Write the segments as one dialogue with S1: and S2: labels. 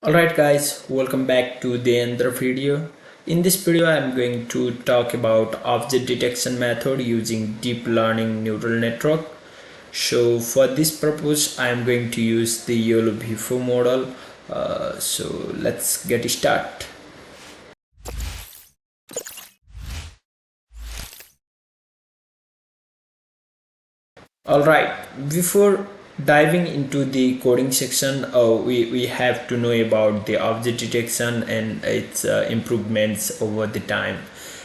S1: Alright guys, welcome back to the another video. In this video I am going to talk about object detection method using deep learning neural network. So for this purpose I am going to use the YOLO v4 model. So let's get started. Alright, before diving into the coding section, we have to know about the object detection and its improvements over the time.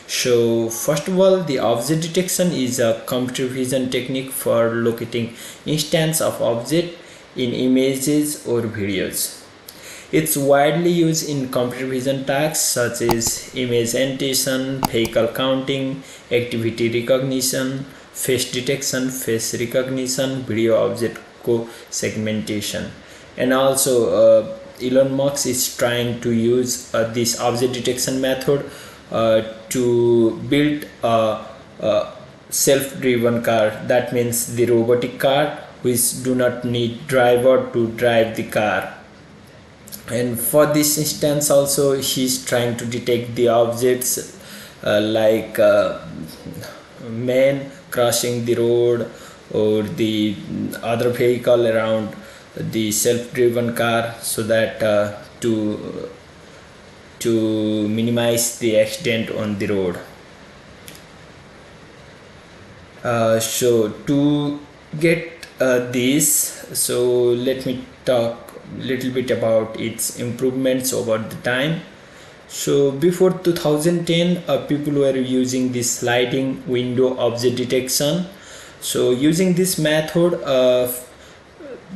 S1: So first of all, the object detection is a computer vision technique for locating instance of object in images or videos. It's widely used in computer vision tasks such as image annotation, vehicle counting, activity recognition, face detection, face recognition, video object co-segmentation. And also Elon Musk is trying to use this object detection method to build a self-driven car. That means the robotic car which do not need driver to drive the car. And for this instance also he's trying to detect the objects like man crossing the road or the other vehicle around the self-driven car, so that to minimize the accident on the road. So to get this, so let me talk a little bit about its improvements over the time. So before 2010 people were using this sliding window object detection. So using this method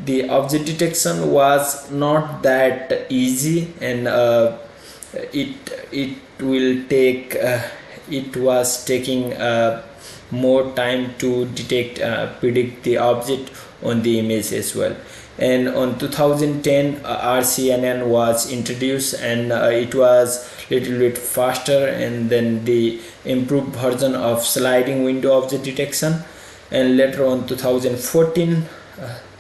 S1: the object detection was not that easy, and it will take it was taking more time to detect predict the object on the image as well. And on 2010 RCNN was introduced, and it was little bit faster, and then the improved version of sliding window object detection. And later on 2014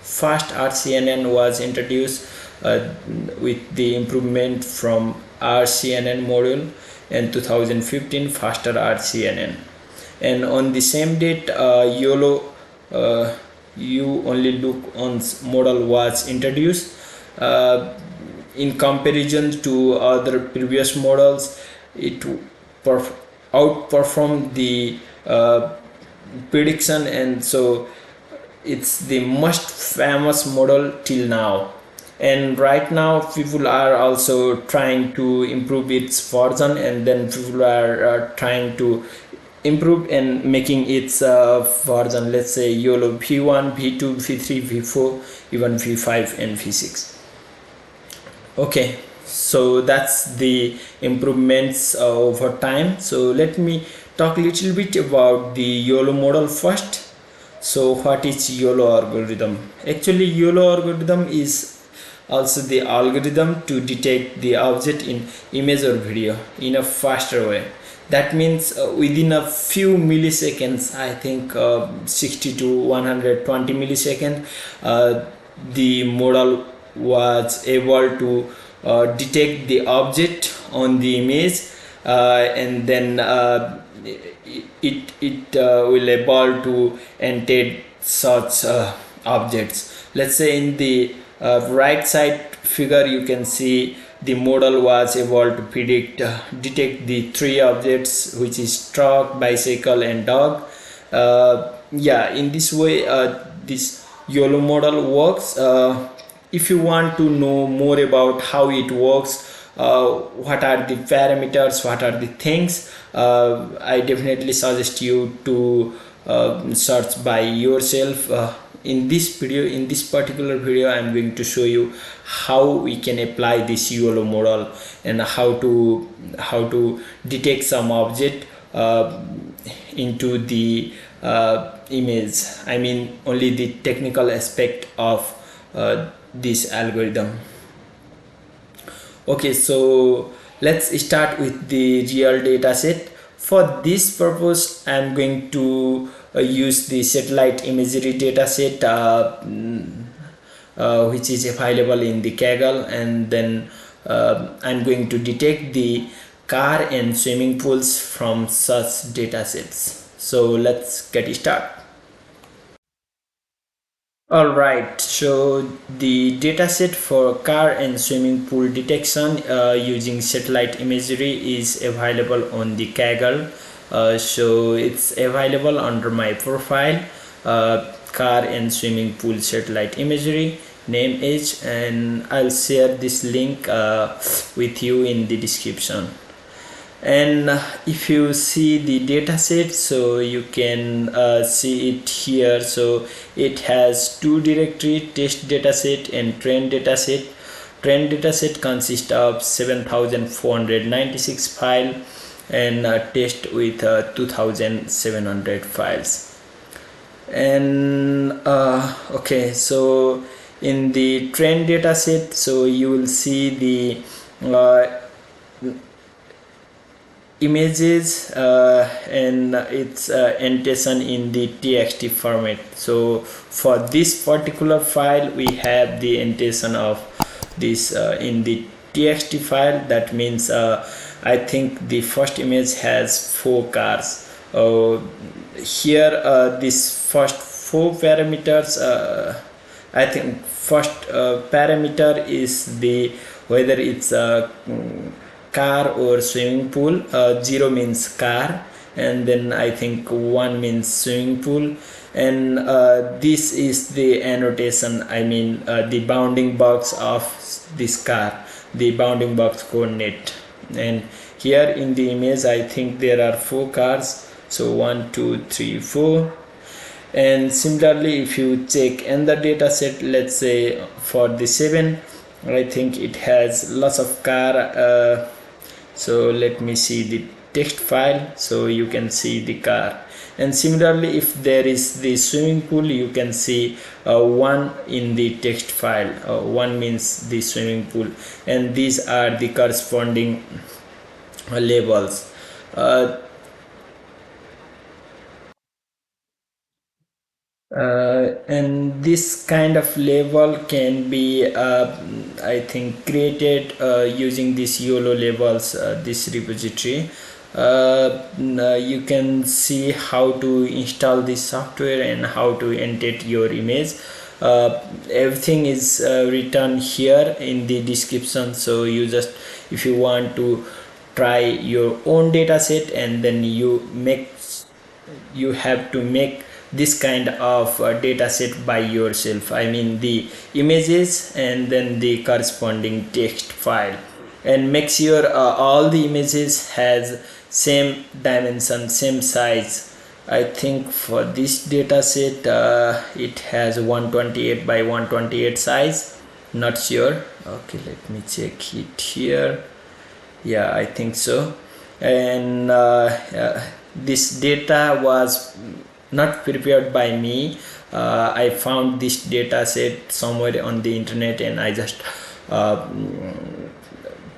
S1: fast RCNN was introduced with the improvement from RCNN module, and 2015 faster RCNN. And on the same date YOLO you only look on model was introduced. In comparison to other previous models, it outperformed the prediction, and so it's the most famous model till now. And right now people are also trying to improve its version, and then people are trying to improve and making its version, let's say YOLO v1, v2, v3, v4, even v5 and v6. Okay, so that's the improvements over time. So let me talk a little bit about the YOLO model first. So what is YOLO algorithm? Actually YOLO algorithm is also the algorithm to detect the object in image or video in a faster way. That means within a few milliseconds, I think 60 to 120 milliseconds, the model was able to detect the object on the image, and then it will able to annotate such objects. Let's say in the right side figure you can see the model was able to detect the three objects, which is truck, bicycle and dog. Yeah, in this way this YOLO model works. If you want to know more about how it works, what are the parameters, what are the things, I definitely suggest you to search by yourself. In this particular video I am going to show you how we can apply this YOLO model and how to detect some object into the image. I mean only the technical aspect of this algorithm. Okay, so let's start with the real data set. For this purpose I am going to use the satellite imagery dataset which is available in the Kaggle, and then I'm going to detect the car and swimming pools from such datasets. So let's get started. Alright, so the dataset for car and swimming pool detection using satellite imagery is available on the Kaggle. So it's available under my profile, car and swimming pool satellite imagery, name is, and I'll share this link with you in the description. And if you see the dataset, so you can see it here. So it has two directory, test dataset and train dataset. Train dataset consists of 7496 file and test with 2700 files. And okay, so in the train dataset, so you will see the images and its annotation in the txt format. So for this particular file we have the annotation of this in the txt file. That means I think the first image has 4 cars. Here this first 4 parameters, I think first parameter is the whether it's a car or swimming pool. 0 means car, and then I think 1 means swimming pool, and this is the annotation, I mean the bounding box of this car, the bounding box coordinate. And here in the image I think there are 4 cars, so 1 2 3 4. And similarly if you check in the data set, let's say for the 7, I think it has lots of car. So let me see the text file, so you can see the car. And similarly if there is the swimming pool, you can see 1 in the text file. 1 means the swimming pool, and these are the corresponding labels. And this kind of label can be I think created using this YOLO labels, this repository. You can see how to install this software and how to annotate your image. Everything is written here in the description, so you just, if you want to try your own dataset, and then you have to make this kind of data set by yourself, I mean the images and then the corresponding text file, and make sure all the images has same dimension, same size. I think for this data set it has 128 by 128 size, not sure. Okay, let me check it here. Yeah, I think so. And this data was not prepared by me. I found this data set somewhere on the internet, and I just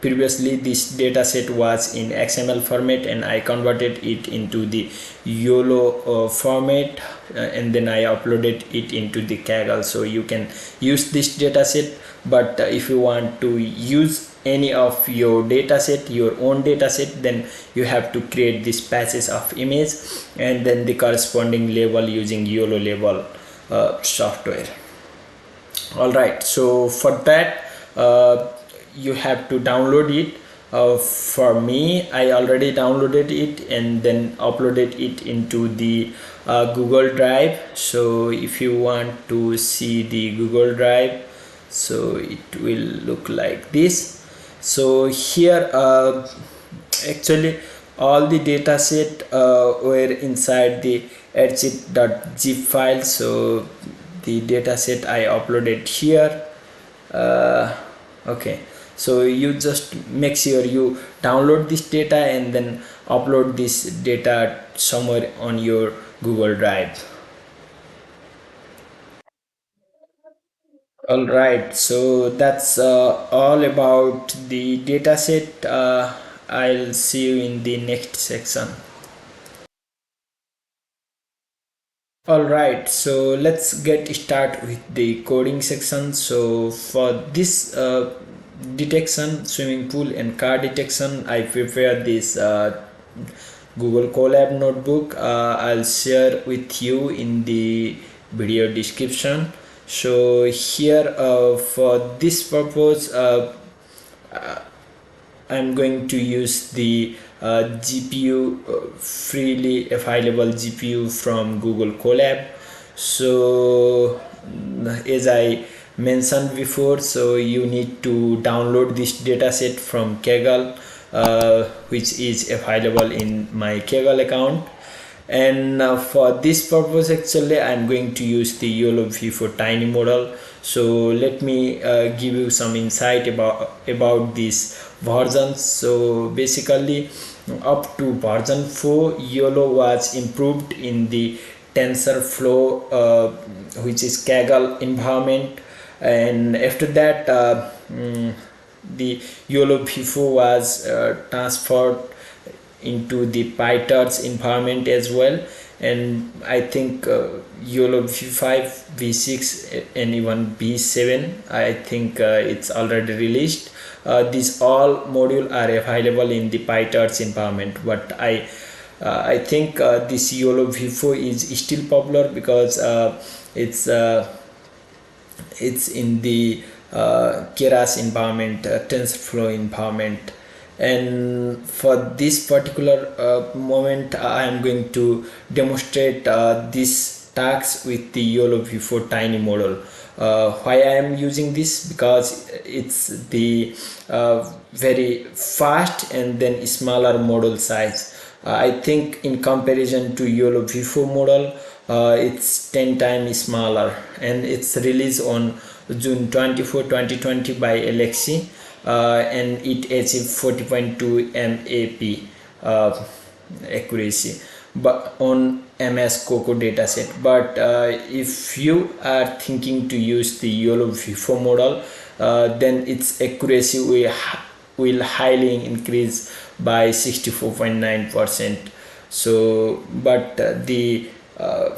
S1: previously this data set was in XML format, and I converted it into the YOLO format, and then I uploaded it into the Kaggle. So you can use this data set, but if you want to use any of your dataset, your own dataset, then you have to create these patches of image and then the corresponding label using YOLO label software. All right, so for that you have to download it. For me, I already downloaded it and then uploaded it into the Google Drive. So if you want to see the Google Drive, so it will look like this. So here actually all the dataset were inside the archive.zip file. So the dataset I uploaded here. Okay, so you just make sure you download this data and then upload this data somewhere on your Google Drive. All right, so that's all about the dataset. I'll see you in the next section. All right, so let's get start with the coding section. So for this detection, swimming pool and car detection, I prepared this Google Colab notebook. I'll share with you in the video description. So here for this purpose I'm going to use the GPU, freely available GPU from Google Colab. So as I mentioned before, so you need to download this dataset from Kaggle, which is available in my Kaggle account. And for this purpose actually I'm going to use the YOLO v4 tiny model. So let me give you some insight about these versions. So basically up to version 4 YOLO was improved in the TensorFlow, which is Kaggle environment, and after that the YOLO v4 was transferred into the PyTorch environment as well, and I think YOLO v5, v6 and even v7, I think it's already released. These all modules are available in the PyTorch environment, but I think this YOLO v4 is still popular because it's in the Keras environment, TensorFlow environment. And for this particular moment I am going to demonstrate this task with the YOLO v4 tiny model. Why I am using this? Because it's the very fast and then smaller model size. I think in comparison to YOLO v4 model it's 10 times smaller, and it's released on June 24, 2020 by Alexi. And it achieved 40.2 MAP accuracy, but on MS Coco dataset. But if you are thinking to use the YOLO v4 model, then its accuracy will highly increase by 64.9%. So but the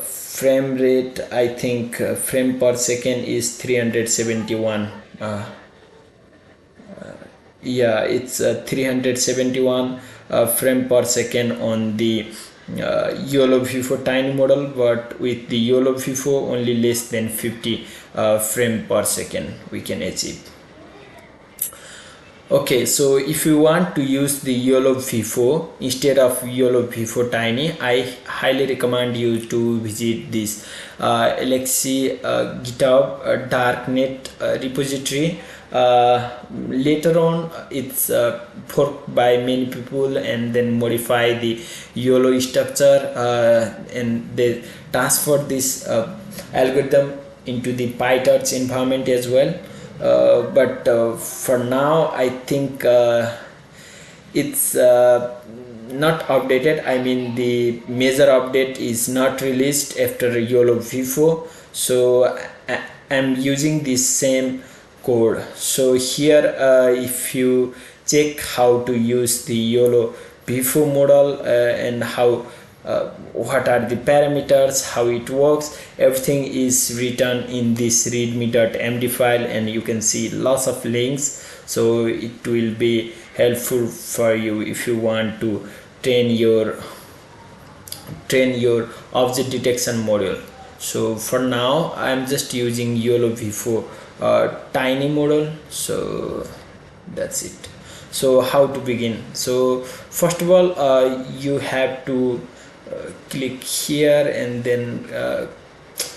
S1: frame rate, I think frame per second is 371. Yeah, it's 371 frame per second on the YOLO v4 tiny model, but with the YOLO v4 only less than 50 frame per second we can achieve. Okay, so if you want to use the YOLO v4 instead of YOLO v4 tiny, I highly recommend you to visit this Alexi GitHub darknet repository. Later on it's forked by many people and then modify the YOLO structure, and they transfer this algorithm into the PyTorch environment as well. But for now I think it's not updated. I mean the major update is not released after YOLO v4, so I'm using this same code. So here if you check how to use the YOLO v4 model and how what are the parameters, how it works, everything is written in this readme.md file, and you can see lots of links. So it will be helpful for you if you want to train your object detection model. So for now I'm just using YOLO v4 tiny model. So that's it. So how to begin? So first of all you have to click here and then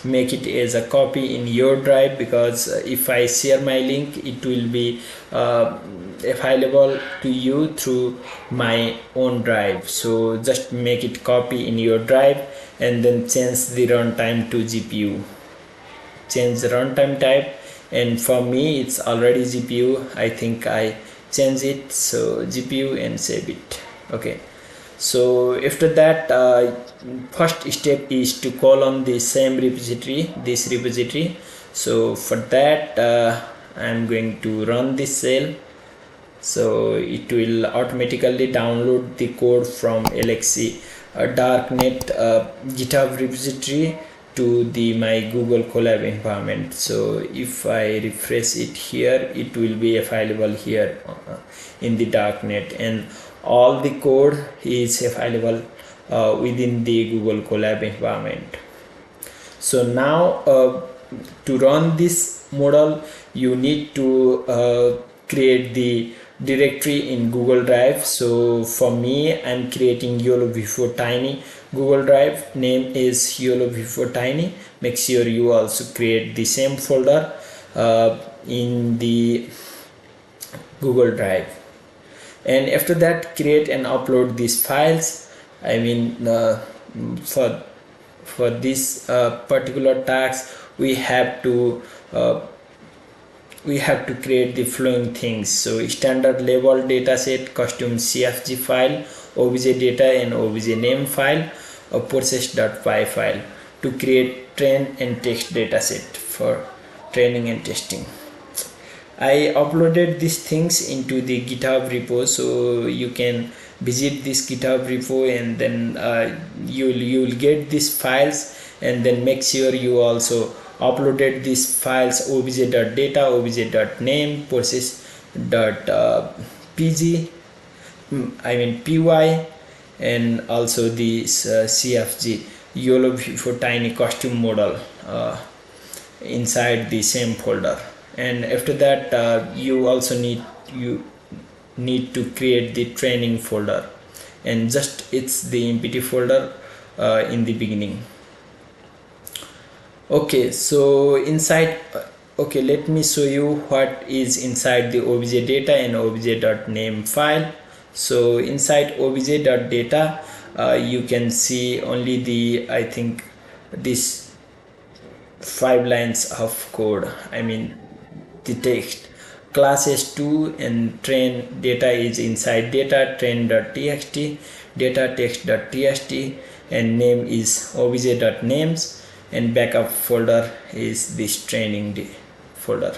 S1: make it as a copy in your drive, because if I share my link it will be available to you through my own drive. So just make it copy in your drive and then change the runtime to GPU. Change the runtime type, and for me it's already GPU. I think I change it, so GPU, and save it. Okay, so after that first step is to call on the same repository, this repository. So for that I'm going to run this shell. So it will automatically download the code from Alexi darknet GitHub repository, to the my Google Colab environment. So if I refresh it here, it will be available here in the darknet, and all the code is available within the Google Colab environment. So now to run this model, you need to create the directory in Google Drive. So for me, I'm creating YOLO v4 Tiny. Google Drive name is YOLO v4 Tiny. Make sure you also create the same folder in the Google Drive, and after that create and upload these files. I mean for this particular task we have to create the following things. So standard label dataset, custom CFG file, obj data and obj name file, a process.py file to create train and text dataset for training and testing. I uploaded these things into the GitHub repo, so you can visit this GitHub repo, and then you'll get these files, and then make sure you also uploaded these files obj.data, obj.name, process.pg, py, and also this CFG YOLO for tiny custom model inside the same folder. And after that you also need to create the training folder, and just it's the empty folder in the beginning. Okay, so inside okay, let me show you what is inside the obj data and obj.name file. So inside obj.data you can see only the, I think, this 5 lines of code, the text. Class s2 and train data is inside data, train.txt, data text.txt, and name is obj.names, and backup folder is this training folder.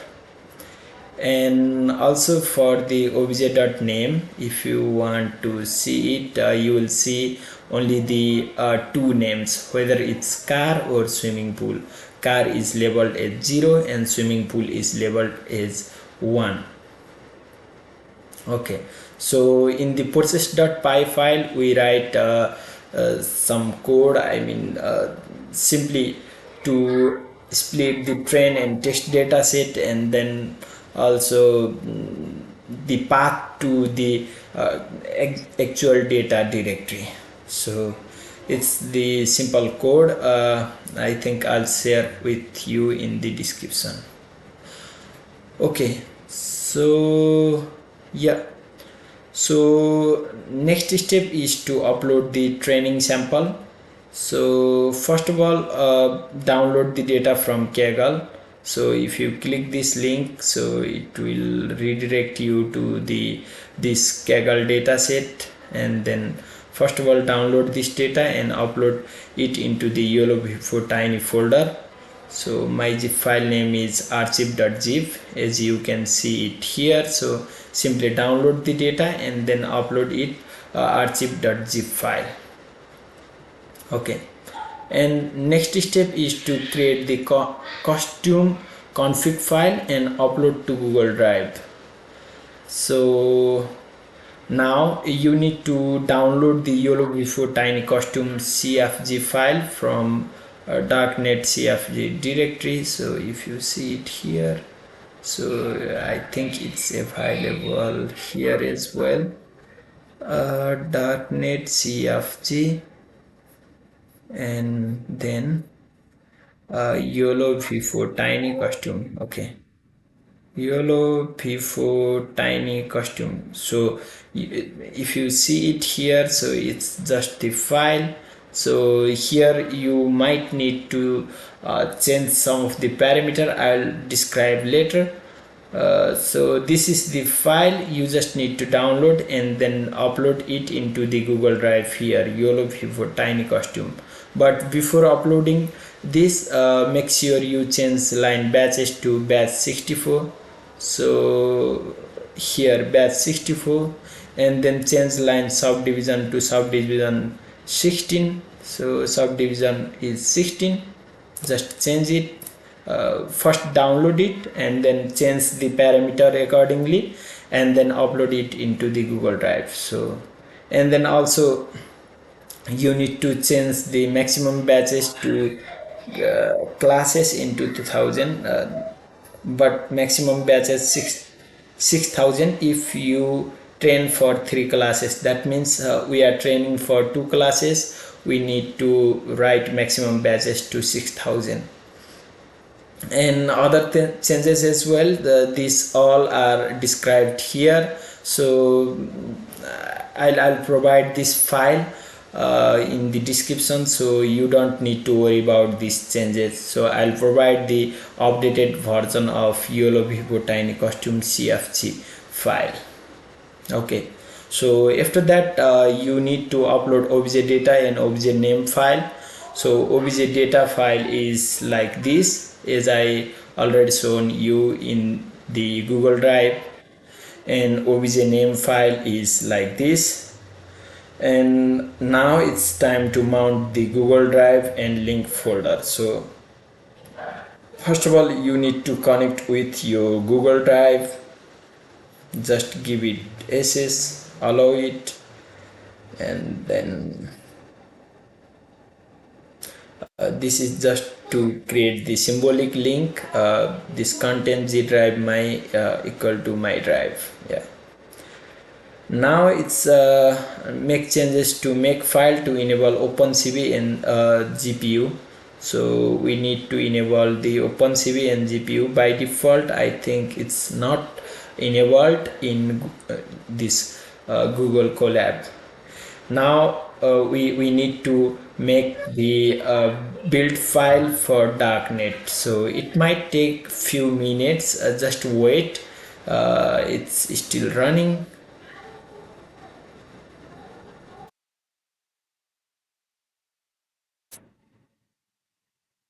S1: And also for the obj.name, if you want to see it, you will see only the 2 names, whether it's car or swimming pool. Car is labeled as 0 and swimming pool is labeled as 1. Okay, so in the process.py file we write some code, simply to split the train and test data set, and then also the path to the actual data directory. So it's the simple code. I think I'll share with you in the description. Okay, so yeah, so next step is to upload the training sample. So first of all, download the data from Kaggle. So if you click this link, so it will redirect you to this Kaggle dataset, and then first of all download this data and upload it into the YOLO v4 tiny folder. So my zip file name is archive.zip, as you can see it here. So simply download the data and then upload it archive.zip file. Okay, and next step is to create the custom config file and upload to Google Drive. So now you need to download the YOLO v4 tiny custom CFG file from darknet CFG directory. So if you see it here, so I think it's available here as well, darknet CFG, and then YOLO v4 tiny custom. Okay, YOLO v4 tiny custom. So if you see it here, so it's just the file. So here you might need to change some of the parameter, I'll describe later. So this is the file, you just need to download and then upload it into the Google Drive here, YOLO v4 tiny custom. But before uploading this, make sure you change line batches to batch 64. So here batch 64, and then change line subdivision to subdivision 16. So subdivision is 16. just change it, first download it and then change the parameter accordingly, and then upload it into the Google Drive. So, and then also you need to change the maximum batches to classes into 2000, but maximum batches 6000 if you train for 3 classes. That means we are training for 2 classes, we need to write maximum batches to 6000. And other changes as well, these all are described here. So I'll provide this file in the description, so you don't need to worry about these changes. So I'll provide the updated version of YOLO Vivo Tiny Costume CFG file. Okay, so after that you need to upload obj data and obj name file. So obj data file is like this, as I already shown you in the Google Drive, and obj name file is like this. And now it's time to mount the Google Drive and link folder. So first of all, you need to connect with your Google Drive. Just give it access, allow it, and then this is just to create the symbolic link. This content G drive my equal to my drive. Yeah. Now it's make changes to make file to enable OpenCV and GPU. So we need to enable the OpenCV and GPU. By default, I think it's not enabled in this Google Colab. Now we need to make the build file for darknet. So it might take few minutes, just wait, it's still running.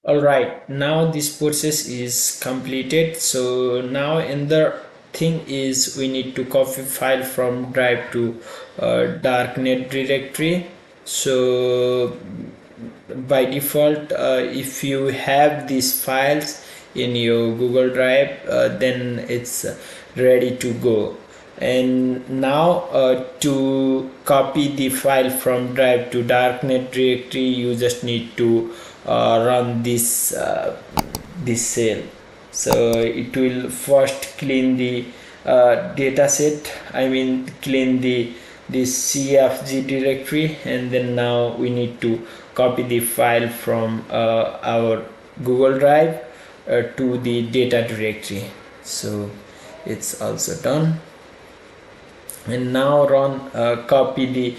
S1: All right, now this process is completed. So now another thing is we need to copy file from drive to darknet directory. So by default, if you have these files in your Google Drive, then it's ready to go. And now to copy the file from drive to darknet directory, you just need to run this cell. So it will first clean the dataset, I mean clean this CFG directory, and then now we need to copy the file from our Google Drive to the data directory. So it's also done. And now run copy the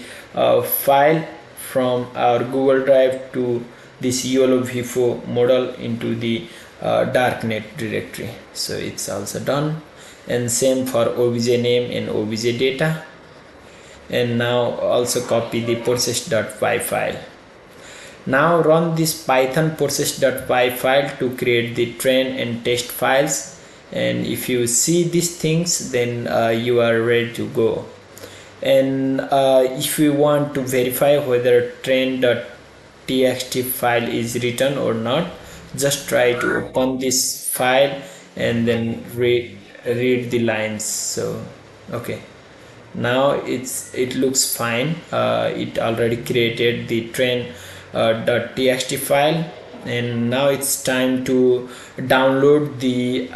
S1: file from our Google Drive to this YOLO Vivo model into the darknet directory. So it's also done, and same for obj name and obj data. And now also copy the process.py file. Now run this python process.py file to create the train and test files. And if you see these things, then you are ready to go. And if you want to verify whether train.txt file is written or not, just try to open this file and then read the lines. So okay, now it looks fine. It already created the train.txt file. And now it's time to download the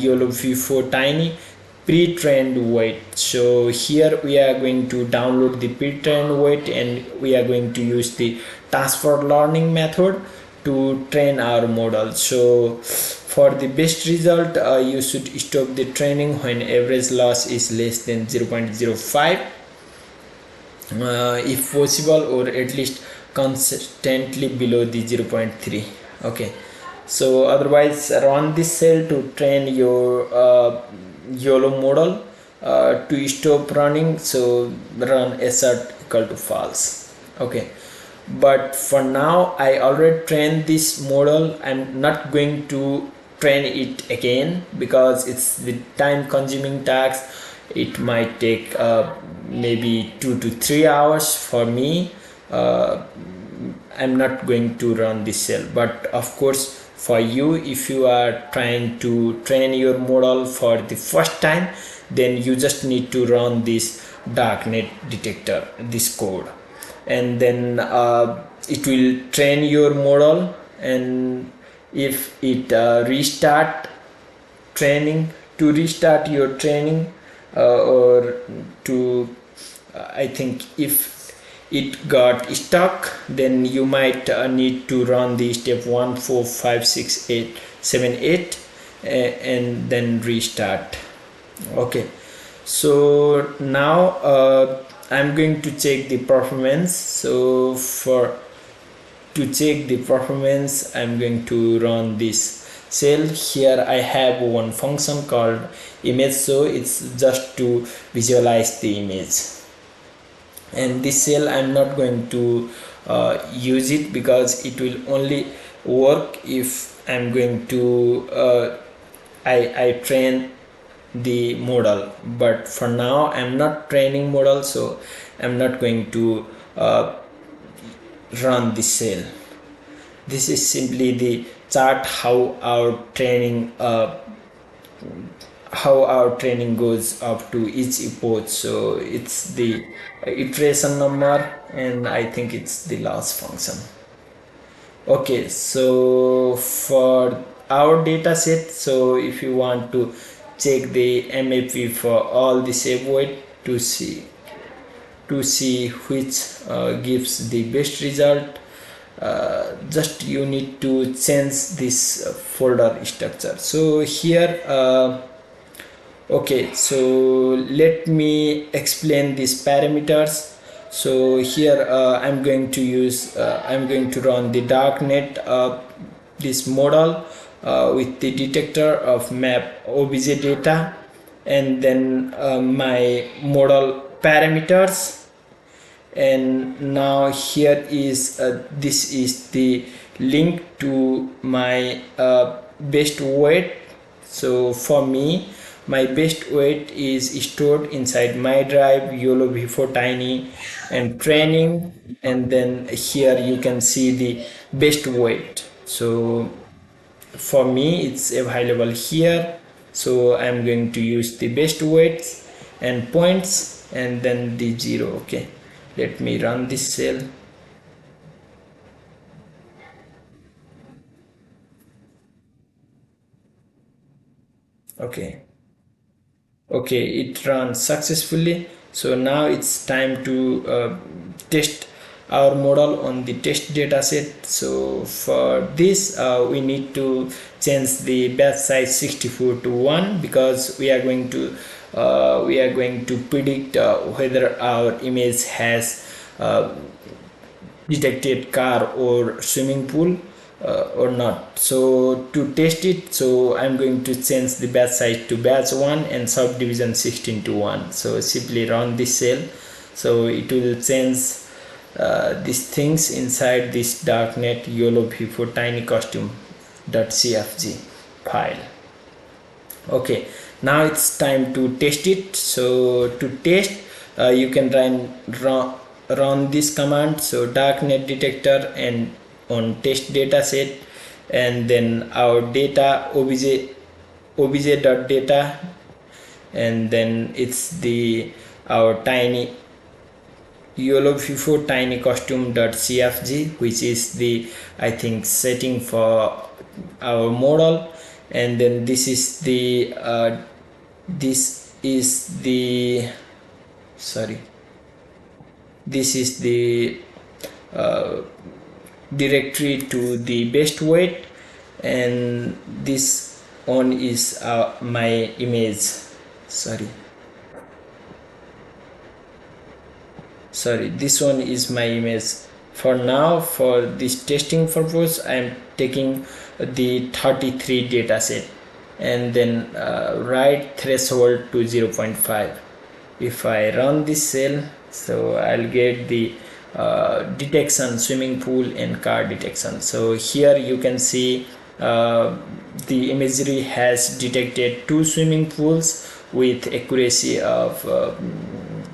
S1: YOLO V4 Tiny pre-trained weight. So here we are going to download the pre-trained weight, and we are going to use the transfer learning method to train our model. So for the best result, you should stop the training when average loss is less than 0.05 if possible, or at least constantly below the 0.3. okay, so otherwise run this cell to train your YOLO model. To stop running, so run assert equal to false. Okay, but for now I already trained this model. I'm not going to train it again because it's the time consuming task. It might take maybe 2 to 3 hours for me. I'm not going to run this cell. But of course, for you, if you are trying to train your model for the first time, then you just need to run this darknet detector, this code, and then it will train your model. And if it restart training, to restart your training, or to I think if it got stuck, then you might need to run the step 1 4 5 6 8 7 8 and then restart. Okay, so now I'm going to check the performance. So for to check the performance, I'm going to run this cell. Here I have one function called image, so it's just to visualize the image. And this cell I'm not going to use it, because it will only work if I'm going to I train the model. But for now I'm not training model, so I'm not going to run this cell. This is simply the chart how our training goes up to each epoch. So it's the iteration number, and I think it's the last function. Okay, so for our data set, so if you want to check the MAP for all the save weight to see which gives the best result, just you need to change this folder structure. So here okay, so let me explain these parameters. So here I'm going to run the darknet this model with the detector of map obj data, and then my model parameters. And now here is this is the link to my best weight. So for me, my best weight is stored inside my drive YOLO before tiny and training, and then here you can see the best weight. So for me it's available here, so I'm going to use the best weights and points and then the 0. Okay, let me run this cell. Okay, it runs successfully. So now it's time to test our model on the test dataset. So for this we need to change the batch size 64 to 1, because we are going to predict whether our image has detected car or swimming pool or not. So to test it, so I'm going to change the batch size to batch 1 and subdivision 16 to 1. So simply run this cell, so it will change these things inside this darknet YOLO before tiny costume.cfg file. Okay, now it's time to test it. So to test, you can run this command. So darknet detector and on test dataset, and then our data obj.data, and then it's the our tiny YOLO before tiny costume.cfg, which is the I think setting for our model. And then this is the directory to the best weight, and this one is my image. This one is my image. For now, for this testing purpose, I am taking the 33 dataset, and then write threshold to 0.5. If I run this cell, so I'll get the detection swimming pool and car detection. So here you can see the imagery has detected 2 swimming pools with accuracy of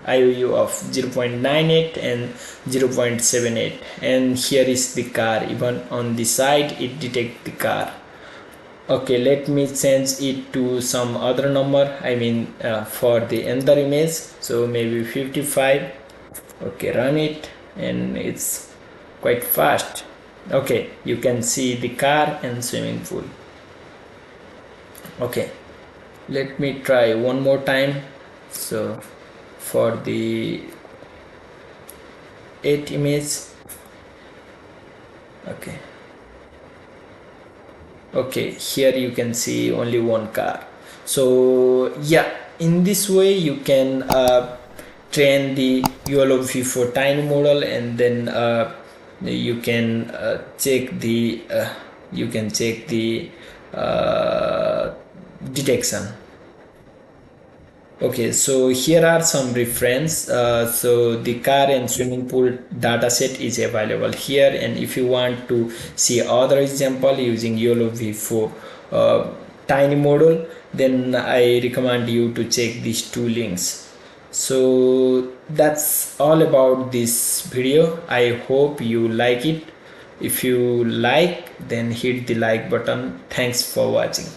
S1: IOU of 0.98 and 0.78, and here is the car. Even on the side it detects the car. Okay, let me change it to some other number, I mean for the another image, so maybe 55. Okay, run it, and it's quite fast. Okay, you can see the car and swimming pool. Okay, let me try one more time. So for the 8 image, okay, here you can see only one car. So yeah, in this way you can train the YOLO v4 tiny model, and then you can check the detection. Okay, so here are some reference. So the car and swimming pool dataset is available here, and if you want to see other example using YOLO v4 tiny model, then I recommend you to check these two links. So that's all about this video. I hope you like it. If you like, then hit the like button. Thanks for watching.